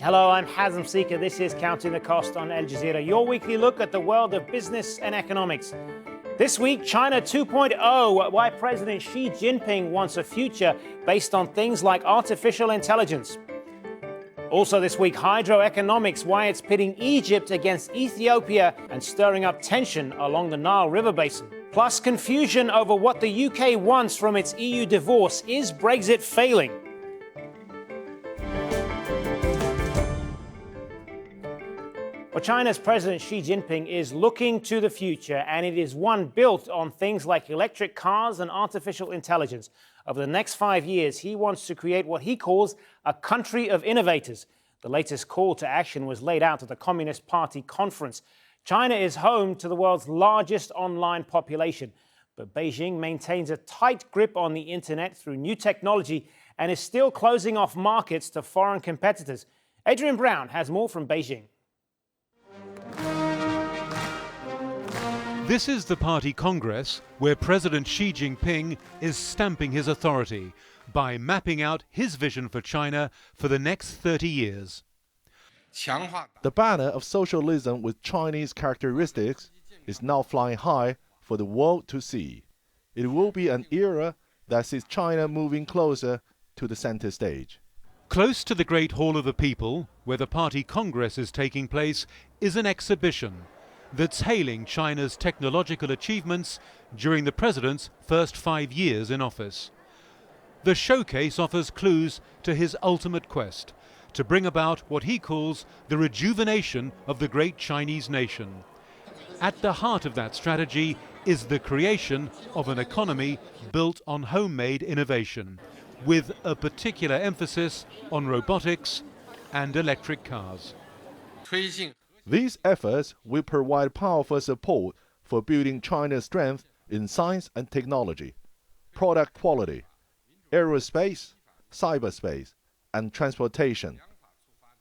Hello, I'm Hazem Seeker. This is Counting the Cost on Al Jazeera, your weekly look at the world of business and economics. This week, China 2.0, why President Xi Jinping wants a future based on things like artificial intelligence. Also this week, hydroeconomics, why it's pitting Egypt against Ethiopia and stirring up tension along the Nile River basin. Plus confusion over what the UK wants from its EU divorce. Is Brexit failing? Well, China's President Xi Jinping is looking to the future, and it is one built on things like electric cars and artificial intelligence. Over the next 5 years, he wants to create what he calls a country of innovators. The latest call to action was laid out at the Communist Party conference. China is home to the world's largest online population, but Beijing maintains a tight grip on the internet through new technology and is still closing off markets to foreign competitors. Adrian Brown has more from Beijing. This is the party congress where President Xi Jinping is stamping his authority by mapping out his vision for China for the next 30 years. The banner of socialism with Chinese characteristics is now flying high for the world to see. It will be an era that sees China moving closer to the center stage. Close to the Great Hall of the People, where the party congress is taking place, is an exhibition that's hailing China's technological achievements during the president's first 5 years in office. The showcase offers clues to his ultimate quest to bring about what he calls the rejuvenation of the great Chinese nation. At the heart of that strategy is the creation of an economy built on homemade innovation, with a particular emphasis on robotics and electric cars. These efforts will provide powerful support for building China's strength in science and technology, product quality, aerospace, cyberspace, and transportation,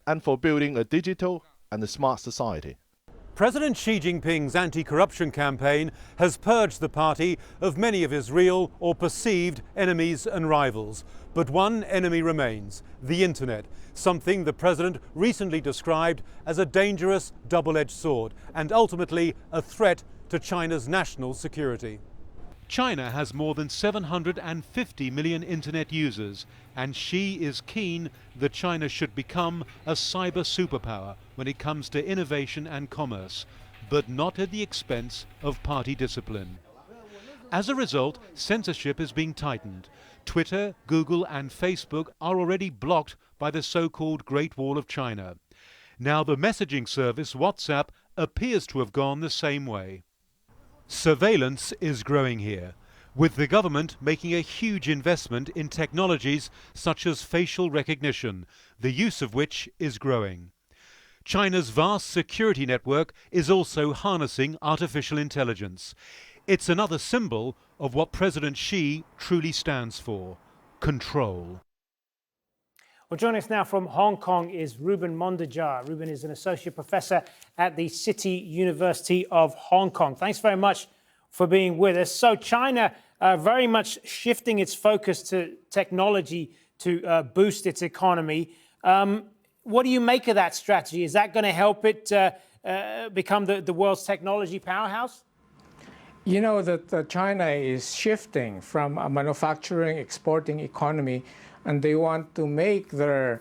and for building a digital and a smart society. President Xi Jinping's anti-corruption campaign has purged the party of many of his real or perceived enemies and rivals. But one enemy remains, the internet, something the president recently described as a dangerous double-edged sword and ultimately a threat to China's national security. China has more than 750 million internet users, and Xi is keen that China should become a cyber superpower when it comes to innovation and commerce, but not at the expense of party discipline. As a result, censorship is being tightened. Twitter, Google and Facebook are already blocked by the so-called Great Wall of China. Now the messaging service WhatsApp appears to have gone the same way. Surveillance is growing here, with the government making a huge investment in technologies such as facial recognition, the use of which is growing. China's vast security network is also harnessing artificial intelligence. It's another symbol of what President Xi truly stands for: control. Well, joining us now from Hong Kong is Ruben Mondejar. Ruben is an associate professor at the City University of Hong Kong. Thanks very much for being with us. So China very much shifting its focus to technology to boost its economy. What do you make of that strategy? Is that going to help it become the world's technology powerhouse? You know that China is shifting from a manufacturing, exporting economy, and they want to make their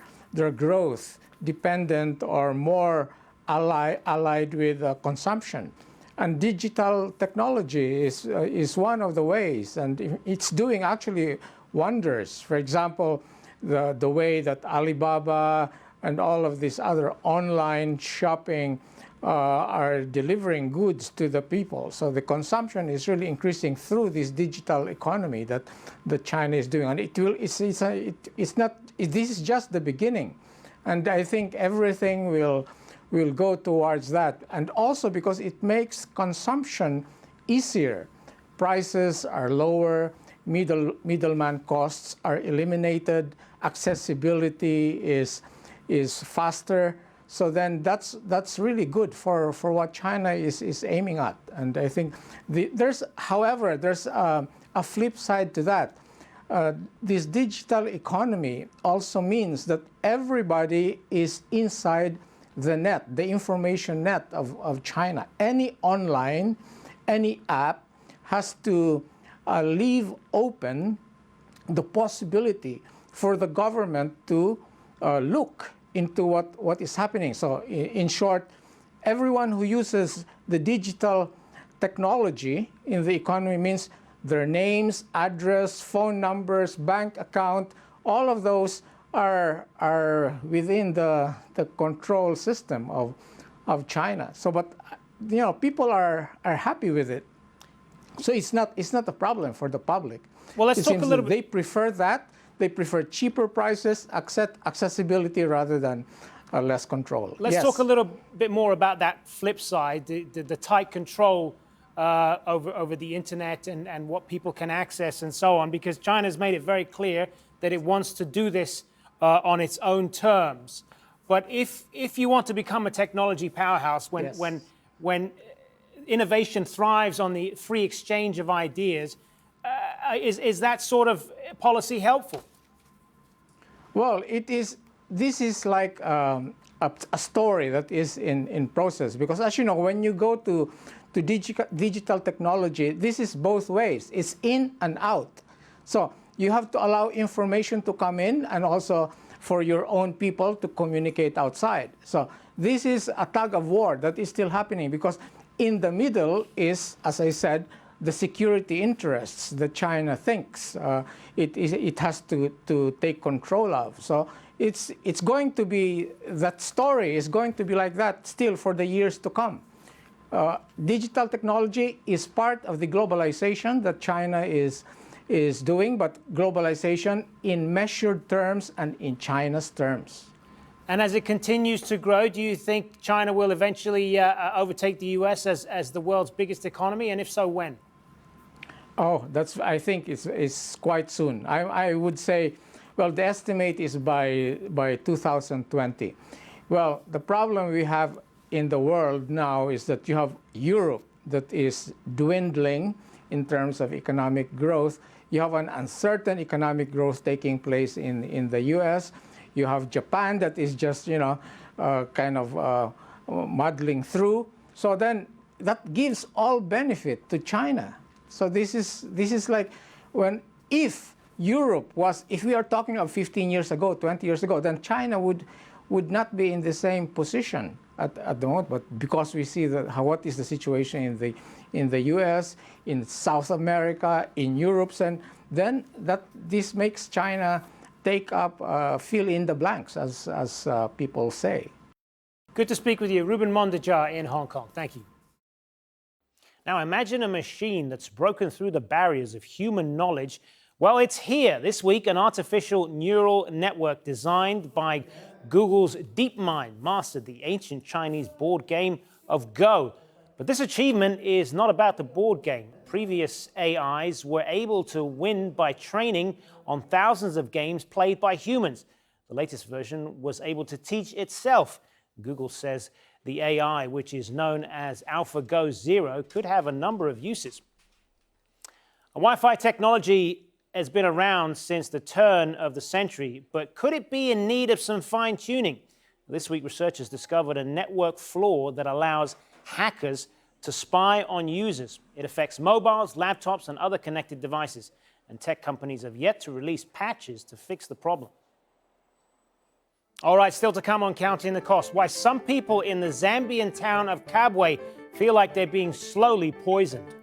growth dependent or more allied with consumption. And digital technology is one of the ways, and it's doing actually wonders. For example, the way that Alibaba and all of these other online shopping are delivering goods to the people. So the consumption is really increasing through this digital economy that China is doing. And this is just the beginning. And I think everything will go towards that. And also because it makes consumption easier. Prices are lower, middleman costs are eliminated, accessibility is faster. So then that's really good for what China is aiming at. And I think there's a flip side to that. this digital economy also means that everybody is inside the net, the information net of China. Any online, any app has to leave open the possibility for the government to look into what is happening. So in short, everyone who uses the digital technology in the economy means their names, address, phone numbers, bank account, all of those are within the control system of China. So, but people are happy with it. So it's not a problem for the public. Well, let's talk a little bit. They prefer that. They prefer cheaper prices, accessibility rather than less control. Let's talk a little bit more about that flip side, the tight control over the internet and what people can access and so on, because China's made it very clear that it wants to do this on its own terms. But if you want to become a technology powerhouse, when innovation thrives on the free exchange of ideas, is that sort of policy helpful? Well, it is. This is like a story that is in process, because as you know, when you go to digital technology, this is both ways. It's in and out. So you have to allow information to come in and also for your own people to communicate outside. So this is a tug of war that is still happening, because in the middle is, as I said, the security interests that China thinks it has to take control of. So it's going to be, that story is going to be like that still for the years to come. Digital technology is part of the globalization that China is doing, but globalization in measured terms and in China's terms. And as it continues to grow, do you think China will eventually overtake the US as the world's biggest economy? And if so, when? Oh, I think it's quite soon. I would say, well, the estimate is by 2020. Well, the problem we have in the world now is that you have Europe that is dwindling in terms of economic growth. You have an uncertain economic growth taking place in the US. You have Japan that is just, kind of muddling through. So then that gives all benefit to China. So this is like if Europe was, if we are talking of 15 years ago, 20 years ago, then China would not be in the same position at the moment. But because we see what is the situation in the US, in South America, in Europe, and then this makes China take up, fill in the blanks, as people say. Good to speak with you, Ruben Mondejar in Hong Kong. Thank you. Now imagine a machine that's broken through the barriers of human knowledge. Well, it's here this week, an artificial neural network designed by Google's DeepMind mastered the ancient Chinese board game of Go. But this achievement is not about the board game. Previous AIs were able to win by training on thousands of games played by humans. The latest version was able to teach itself. Google says the AI, which is known as AlphaGo Zero, could have a number of uses. Wi-Fi technology has been around since the turn of the century, but could it be in need of some fine-tuning? This week, researchers discovered a network flaw that allows hackers to spy on users. It affects mobiles, laptops, and other connected devices, and tech companies have yet to release patches to fix the problem. All right, still to come on Counting the Cost, why some people in the Zambian town of Kabwe feel like they're being slowly poisoned.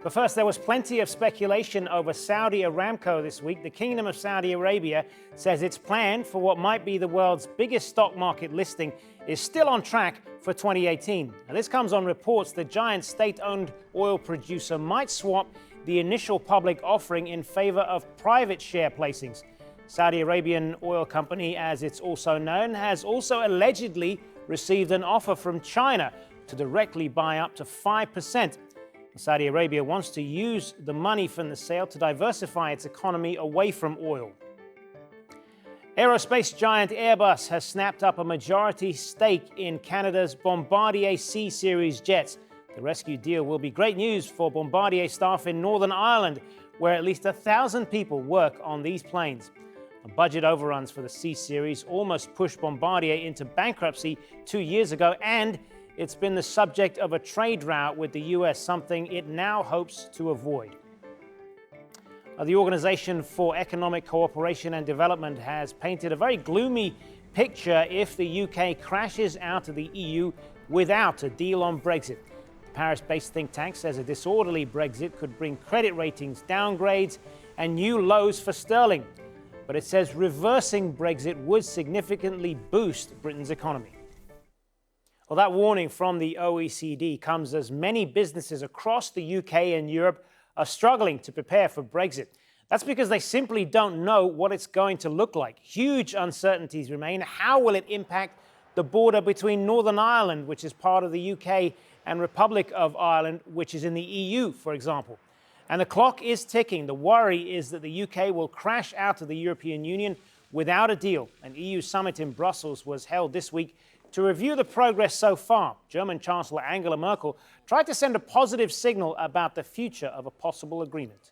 But first, there was plenty of speculation over Saudi Aramco this week. The Kingdom of Saudi Arabia says its plan for what might be the world's biggest stock market listing is still on track for 2018. Now, this comes on reports the giant state-owned oil producer might swap the initial public offering in favor of private share placings. Saudi Arabian Oil Company, as it's also known, has also allegedly received an offer from China to directly buy up to 5%. Saudi Arabia wants to use the money from the sale to diversify its economy away from oil. Aerospace giant Airbus has snapped up a majority stake in Canada's Bombardier C-Series jets. The rescue deal will be great news for Bombardier staff in Northern Ireland, where at least 1,000 people work on these planes. Budget overruns for the C-Series almost pushed Bombardier into bankruptcy 2 years ago, and it's been the subject of a trade rout with the US, something it now hopes to avoid. The Organization for Economic Cooperation and Development has painted a very gloomy picture if the UK crashes out of the EU without a deal on Brexit. The Paris-based think tank says a disorderly Brexit could bring credit ratings downgrades and new lows for sterling. But it says reversing Brexit would significantly boost Britain's economy. Well, that warning from the OECD comes as many businesses across the UK and Europe are struggling to prepare for Brexit. That's because they simply don't know what it's going to look like. Huge uncertainties remain. How will it impact the border between Northern Ireland, which is part of the UK, and Republic of Ireland, which is in the EU, for example? And the clock is ticking. The worry is that the UK will crash out of the European Union without a deal. An EU summit in Brussels was held this week to review the progress so far. German Chancellor Angela Merkel tried to send a positive signal about the future of a possible agreement.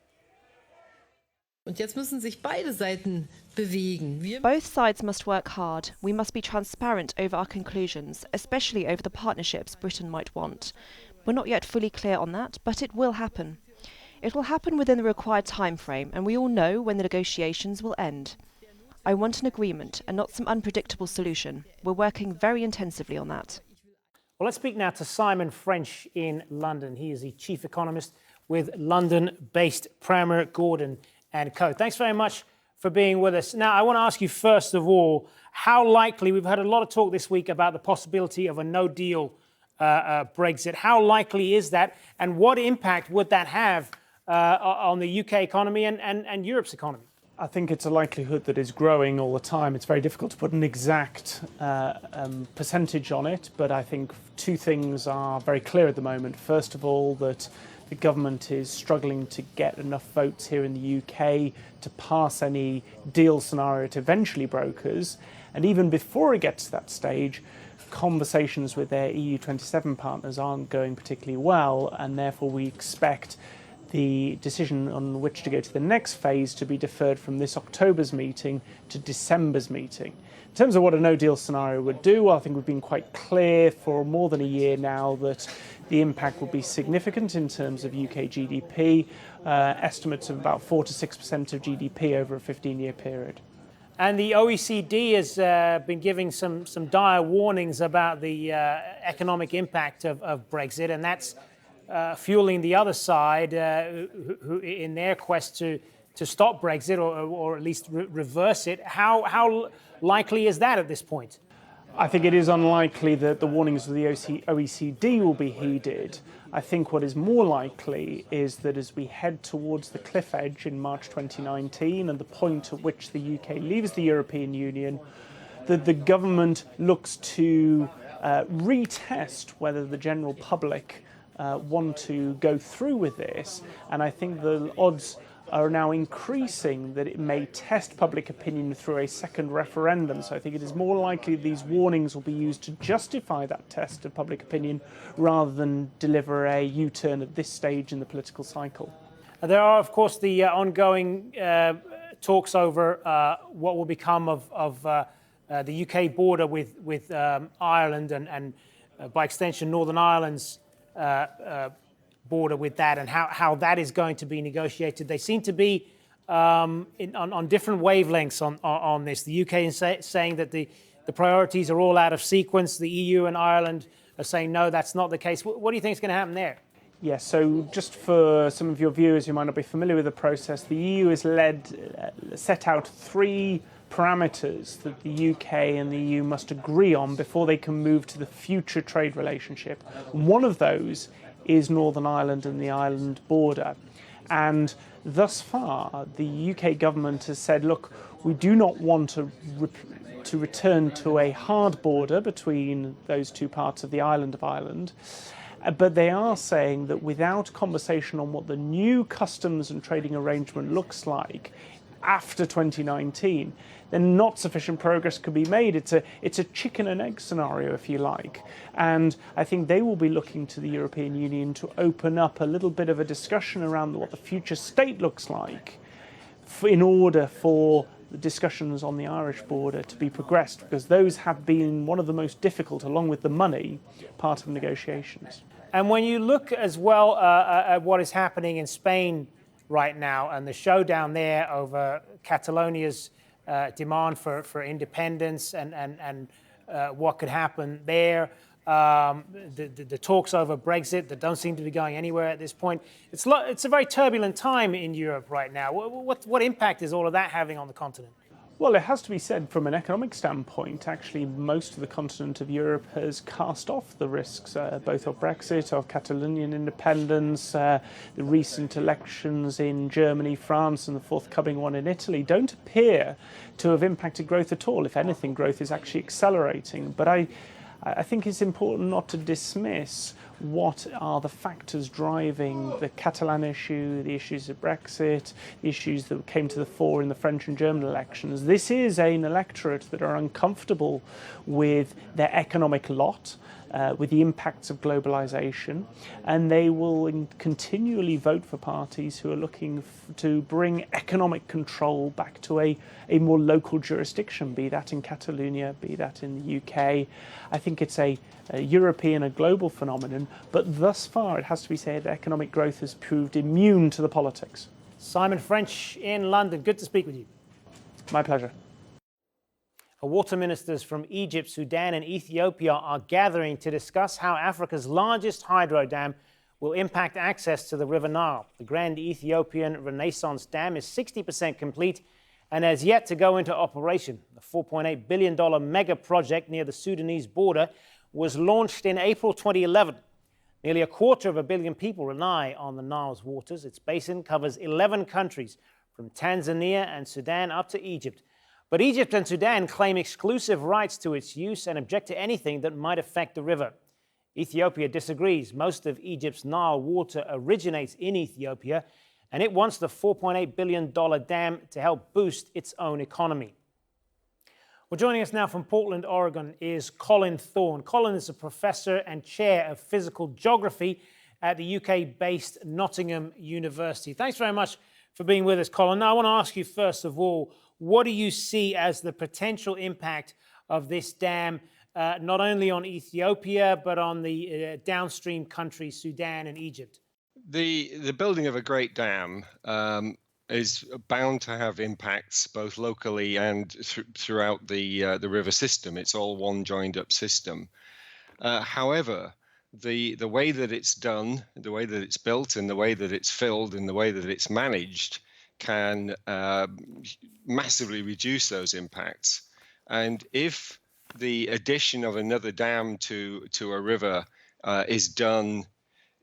Und jetzt müssen sich beide Seiten bewegen. Both sides must work hard. We must be transparent over our conclusions, especially over the partnerships Britain might want. We're not yet fully clear on that, but it will happen. It will happen within the required time frame, and we all know when the negotiations will end. I want an agreement and not some unpredictable solution. We're working very intensively on that. Well, let's speak now to Simon French in London. He is the chief economist with London-based Premier Gordon & Co. Thanks very much for being with us. Now, I want to ask you, first of all, how likely, we've had a lot of talk this week about the possibility of a no-deal Brexit. How likely is that, and what impact would that have on the UK economy and Europe's economy? I think it's a likelihood that is growing all the time. It's very difficult to put an exact percentage on it, but I think two things are very clear at the moment. First of all, that the government is struggling to get enough votes here in the UK to pass any deal scenario to eventually brokers. And even before it gets to that stage, conversations with their EU27 partners aren't going particularly well, and therefore we expect the decision on which to go to the next phase to be deferred from this October's meeting to December's meeting. In terms of what a no-deal scenario would do, well, I think we've been quite clear for more than a year now that the impact would be significant in terms of UK GDP, estimates of about 4 to 6% of GDP over a 15-year period. And the OECD has been giving some dire warnings about the economic impact of Brexit, and that's fueling the other side who in their quest to stop Brexit or at least reverse it. How likely is that at this point? I think it is unlikely that the warnings of the OECD will be heeded. I think what is more likely is that as we head towards the cliff edge in March 2019 and the point at which the UK leaves the European Union, that the government looks to retest whether the general public want to go through with this, and I think the odds are now increasing that it may test public opinion through a second referendum. So I think it is more likely these warnings will be used to justify that test of public opinion rather than deliver a U-turn at this stage in the political cycle. There are, of course, the ongoing talks over what will become of the UK border with Ireland and by extension Northern Ireland's border with that, and how that is going to be negotiated. They seem to be on different wavelengths on this. The UK is saying that the priorities are all out of sequence. The EU and Ireland are saying, no, that's not the case. What do you think is going to happen there? Yes, so just for some of your viewers who might not be familiar with the process, the EU has set out 3 parameters that the UK and the EU must agree on before they can move to the future trade relationship. One of those is Northern Ireland and the Ireland border. And thus far, the UK government has said, look, we do not want to return to a hard border between those two parts of the island of Ireland. But they are saying that without conversation on what the new customs and trading arrangement looks like, after 2019, then not sufficient progress could be made. It's a chicken and egg scenario, if you like. And I think they will be looking to the European Union to open up a little bit of a discussion around what the future state looks like in order for the discussions on the Irish border to be progressed, because those have been one of the most difficult, along with the money, part of negotiations. And when you look as well at what is happening in Spain right now and the showdown there over Catalonia's demand for independence and what could happen there, the talks over Brexit that don't seem to be going anywhere at this point. It's a very turbulent time in Europe right now. What impact is all of that having on the continent? Well, it has to be said from an economic standpoint, actually, most of the continent of Europe has cast off the risks, both of Brexit, of Catalonian independence, the recent elections in Germany, France, and the forthcoming one in Italy don't appear to have impacted growth at all. If anything, growth is actually accelerating. But I think it's important not to dismiss what are the factors driving the Catalan issue, the issues of Brexit, the issues that came to the fore in the French and German elections. This is an electorate that are uncomfortable with their economic lot, with the impacts of globalization, and they will continually vote for parties who are looking to bring economic control back to a more local jurisdiction, be that in Catalonia, be that in the UK. I think it's a European, a global phenomenon, but thus far it has to be said that economic growth has proved immune to the politics. Simon French in London, good to speak with you. My pleasure. Water ministers from Egypt, Sudan and Ethiopia are gathering to discuss how Africa's largest hydro dam will impact access to the River Nile. The Grand Ethiopian Renaissance Dam is 60% complete and has yet to go into operation. The $4.8 billion mega project near the Sudanese border was launched in April 2011. Nearly 250 million people rely on the Nile's waters. Its basin covers 11 countries, from Tanzania and Sudan up to Egypt. But Egypt and Sudan claim exclusive rights to its use and object to anything that might affect the river. Ethiopia disagrees. Most of Egypt's Nile water originates in Ethiopia, and it wants the $4.8 billion dam to help boost its own economy. Well, joining us now from Portland, Oregon, is Colin Thorne. Colin is a professor and chair of physical geography at the UK-based Nottingham University. Thanks very much for being with us, Colin. Now, I want to ask you, first of all, what do you see as the potential impact of this dam, not only on Ethiopia, but on the downstream countries, Sudan and Egypt? The building of a great dam is bound to have impacts both locally and throughout the river system. It's all one joined up system. However, the way that it's done, the way that it's built, and the way that it's filled, and the way that it's managed can massively reduce those impacts. And if the addition of another dam to a river is done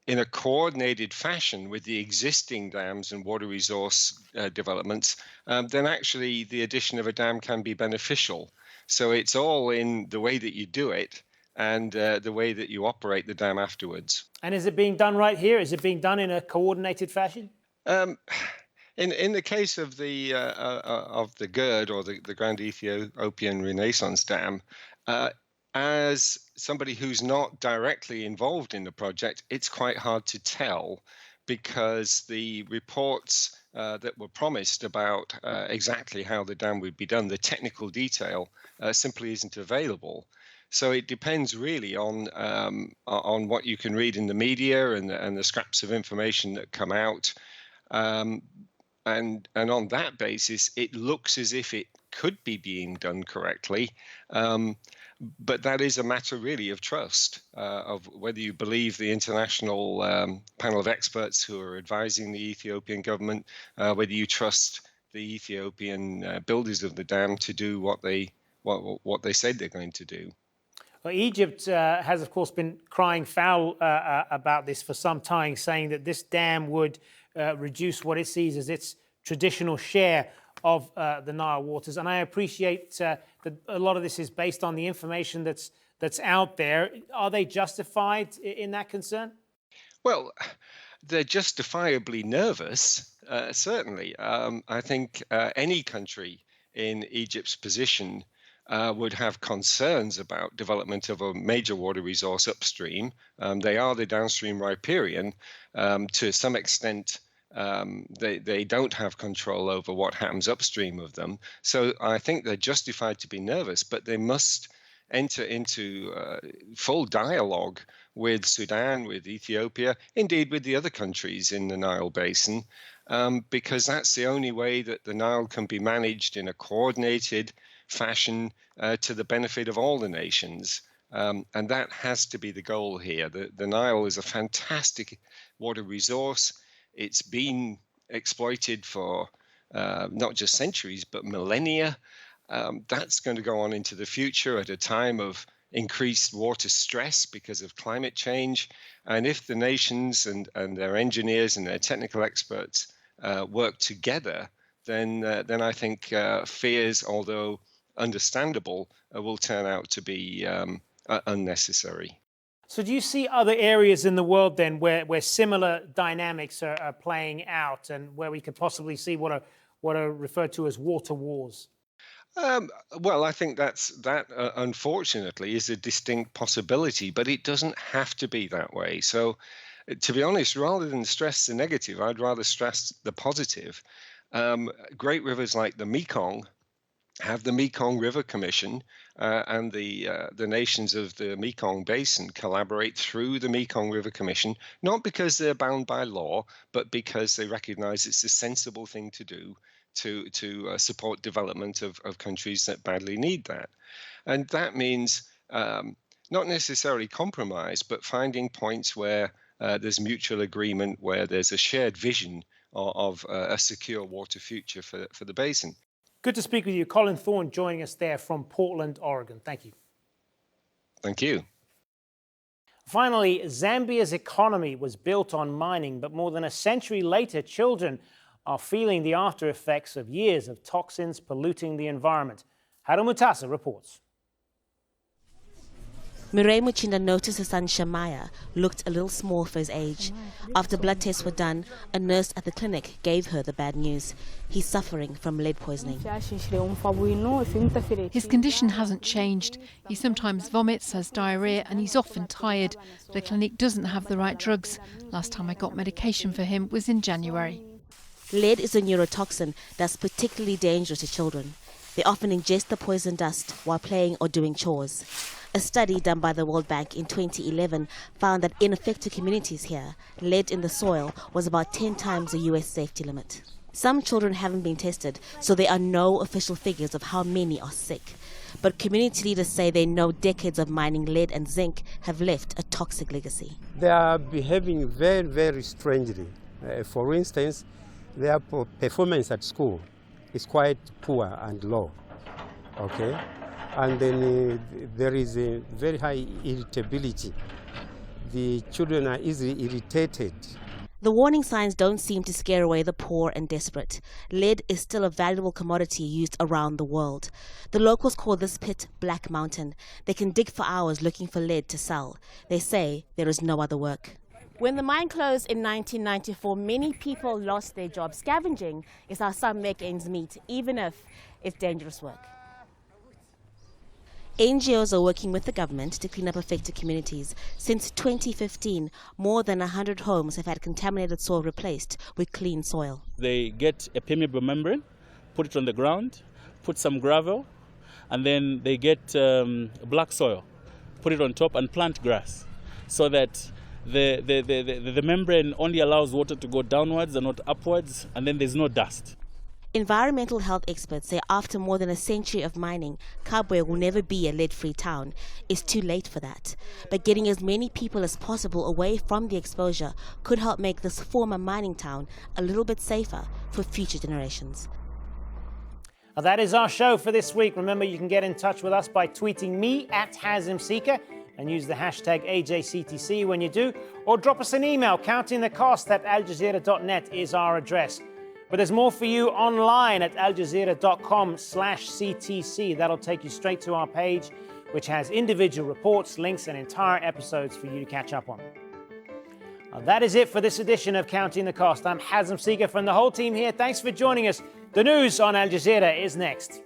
in a coordinated fashion with the existing dams and water resource developments, then actually the addition of a dam can be beneficial. So it's all in the way that you do it and the way that you operate the dam afterwards. And is it being done right here? Is it being done in a coordinated fashion? In the case of the GERD, or the Grand Ethiopian Renaissance Dam, as somebody who's not directly involved in the project, it's quite hard to tell, because the reports that were promised about exactly how the dam would be done, the technical detail, simply isn't available. So it depends really on what you can read in the media and the scraps of information that come out. And on that basis, it looks as if it could be being done correctly. But that is a matter really of trust, of whether you believe the international panel of experts who are advising the Ethiopian government, whether you trust the Ethiopian builders of the dam to do what they said they're going to do. Well, Egypt has, of course, been crying foul about this for some time, saying that this dam would reduce what it sees as its traditional share of the Nile waters. And I appreciate that a lot of this is based on the information that's out there. Are they justified in that concern? Well, they're justifiably nervous, certainly. I think any country in Egypt's position would have concerns about development of a major water resource upstream. They are the downstream riparian. To some extent, they don't have control over what happens upstream of them. So I think they're justified to be nervous, but they must enter into full dialogue with Sudan, with Ethiopia, indeed with the other countries in the Nile Basin, because that's the only way that the Nile can be managed in a coordinated fashion to the benefit of all the nations. And that has to be the goal here. The Nile is a fantastic water resource. It's been exploited for not just centuries, but millennia. That's going to go on into the future at a time of increased water stress because of climate change. And if the nations and their engineers and their technical experts work together, then I think fears, although understandable, will turn out to be unnecessary. So do you see other areas in the world then where similar dynamics are playing out and where we could possibly see what are referred to as water wars? Well, I think that unfortunately is a distinct possibility, but it doesn't have to be that way. So, to be honest, rather than stress the negative, I'd rather stress the positive. Great rivers like the Mekong have the Mekong River Commission, and the nations of the Mekong Basin collaborate through the Mekong River Commission, not because they're bound by law, but because they recognize it's a sensible thing to do to support development of countries that badly need that. And that means not necessarily compromise, but finding points where there's mutual agreement, where there's a shared vision of a secure water future for the basin. Good to speak with you. Colin Thorne joining us there from Portland, Oregon. Thank you. Thank you. Finally, Zambia's economy was built on mining, but more than a century later, children are feeling the after effects of years of toxins polluting the environment. Haru Mutasa reports. Mireille Muchinda noticed her son Shamaya looked a little small for his age. After blood tests were done, a nurse at the clinic gave her the bad news. He's suffering from lead poisoning. His condition hasn't changed. He sometimes vomits, has diarrhea, and he's often tired. The clinic doesn't have the right drugs. Last time I got medication for him was in January. Lead is a neurotoxin that's particularly dangerous to children. They often ingest the poison dust while playing or doing chores. A study done by the World Bank in 2011 found that in affected communities here, lead in the soil was about 10 times the US safety limit. Some children haven't been tested, so there are no official figures of how many are sick. But community leaders say they know decades of mining lead and zinc have left a toxic legacy. They are behaving very, very strangely. For instance, their performance at school is quite poor and low. Okay? And then there is a very high irritability. The children are easily irritated. The warning signs don't seem to scare away the poor and desperate. Lead is still a valuable commodity used around the world. The locals call this pit Black Mountain. They can dig for hours looking for lead to sell. They say there is no other work. When the mine closed in 1994, many people lost their jobs. Scavenging is how some make ends meet, even if it's dangerous work. NGOs are working with the government to clean up affected communities. Since 2015, more than 100 homes have had contaminated soil replaced with clean soil. They get a permeable membrane, put it on the ground, put some gravel, and then they get black soil, put it on top and plant grass, so that the membrane only allows water to go downwards and not upwards, and then there's no dust. Environmental health experts say after more than a century of mining, Kabwe will never be a lead-free town. It's too late for that. But getting as many people as possible away from the exposure could help make this former mining town a little bit safer for future generations. Well, that is our show for this week. Remember, you can get in touch with us by tweeting me at Hazim Seeker and use the hashtag AJCTC when you do, or drop us an email. countingthecost@aljazeera.net is our address. But there's more for you online at aljazeera.com/CTC. That'll take you straight to our page, which has individual reports, links, and entire episodes for you to catch up on. That is it for this edition of Counting the Cost. I'm Hazem Seeger from the whole team here. Thanks for joining us. The news on Al Jazeera is next.